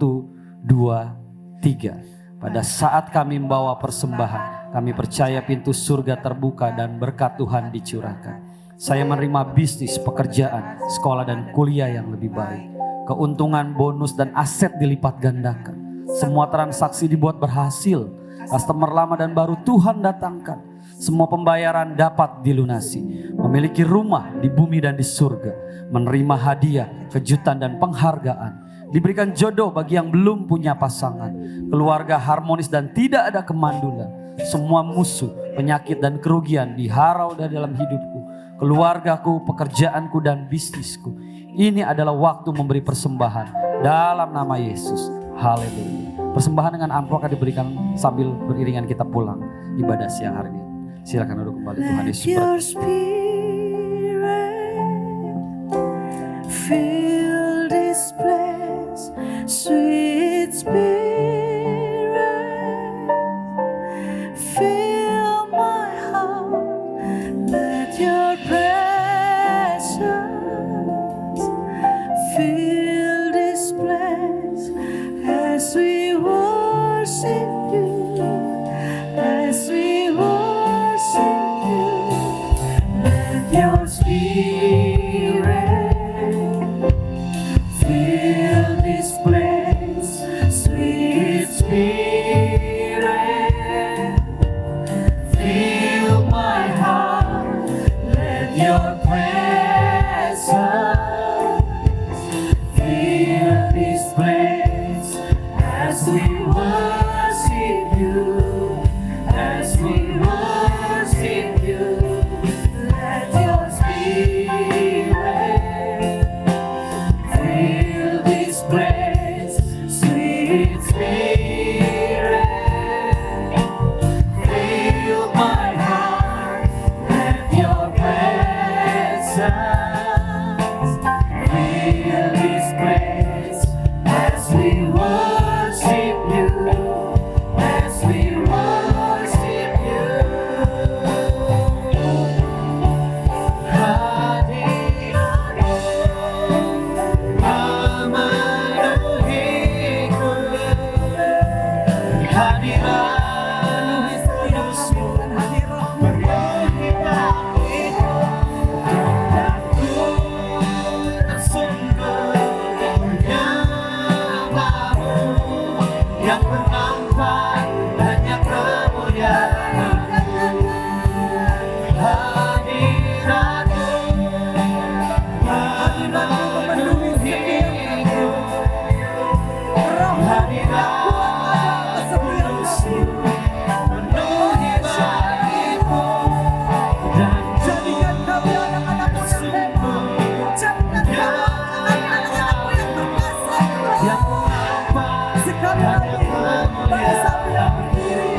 2, 3. Pada saat kami membawa persembahan, kami percaya pintu surga terbuka dan berkat Tuhan dicurahkan. Saya menerima bisnis, pekerjaan, sekolah dan kuliah yang lebih baik. Keuntungan, bonus dan aset dilipat gandakan. Semua transaksi dibuat berhasil. Customer lama dan baru Tuhan datangkan. Semua pembayaran dapat dilunasi. Memiliki rumah di bumi dan di surga. Menerima hadiah, kejutan dan penghargaan. Diberikan jodoh bagi yang belum punya pasangan. Keluarga harmonis dan tidak ada kemandulan. Semua musuh, penyakit dan kerugian diharau dari dalam hidupku. Keluargaku, pekerjaanku dan bisnisku. Ini adalah waktu memberi persembahan dalam nama Yesus. Haleluya. Persembahan dengan amplop akan diberikan sambil beriringan kita pulang ibadah siang hari ini. Silakan duduk kembali. Tuhan Yesus berkati. Fill this place, sweet spirit. Fill my heart, let your presence fill this place as we worship you, as we worship you. Let your spirit fill this place, sweet spirit. Fill my heart, let your presence fill this place as we worship you, as we worship you. Let your spirit fill this place, sweet spirit. Fill my heart, let your presence fill this place as we worship you, Penuhi setiap kami dengan hadirat-Mu. Dan ku tersungkur menyembah-Mu yang menampak banyak kemuliaan. Hadirat-Mu memenuhi hidupku. Hadirat kudus-Mu memenuhi baitku. Dan Jadikan kami anak-anak-Mu yang hebat. Jadikan kami anak-anak-Mu yang berkuasa. yang menampak Sekali lagi, bagi sapi yang berdiri,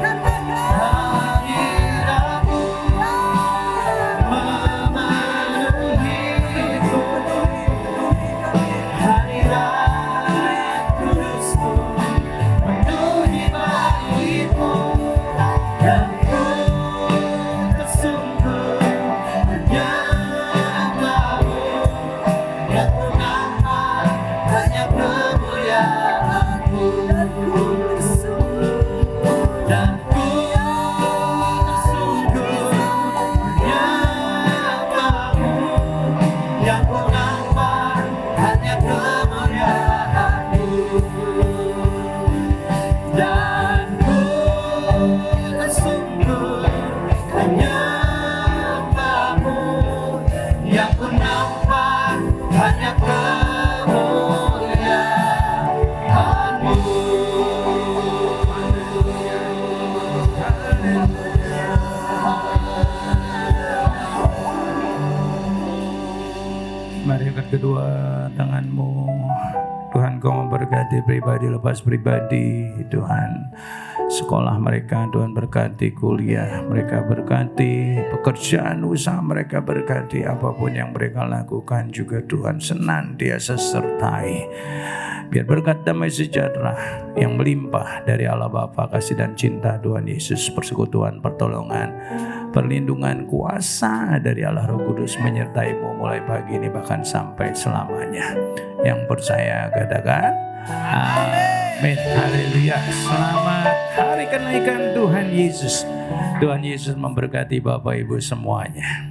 katakan hadirat-Mu memenuhi hidupku. Hadirat kudus-Mu memenuhi baitku. Dan ku tersungkur menyembah-Mu yang menampak banyak kemuliaan-Mu. Dan ku tersungkur menyembah-Mu yang menampak hanya kemuliaan-Mu. Dan ku tersungkur menyembah-Mu yang menampak hanya kemuliaan-Mu. Mari angkat kedua tanganmu. Tuhan, Kau memberkati pribadi lepas pribadi. Tuhan, sekolah mereka Tuhan berkati, kuliah mereka berkati, pekerjaan usaha mereka berkati, apapun yang mereka lakukan juga Tuhan senantiasa sertai. Biar berkat damai sejahtera yang melimpah dari Allah Bapa, kasih dan cinta Tuhan Yesus, persekutuan, pertolongan, perlindungan, kuasa dari Allah Roh Kudus menyertai-mu mulai pagi ini bahkan sampai selamanya. Yang percaya katakan amin. Haleluya. Selamat hari kenaikan Tuhan Yesus. Tuhan Yesus memberkati Bapak Ibu semuanya.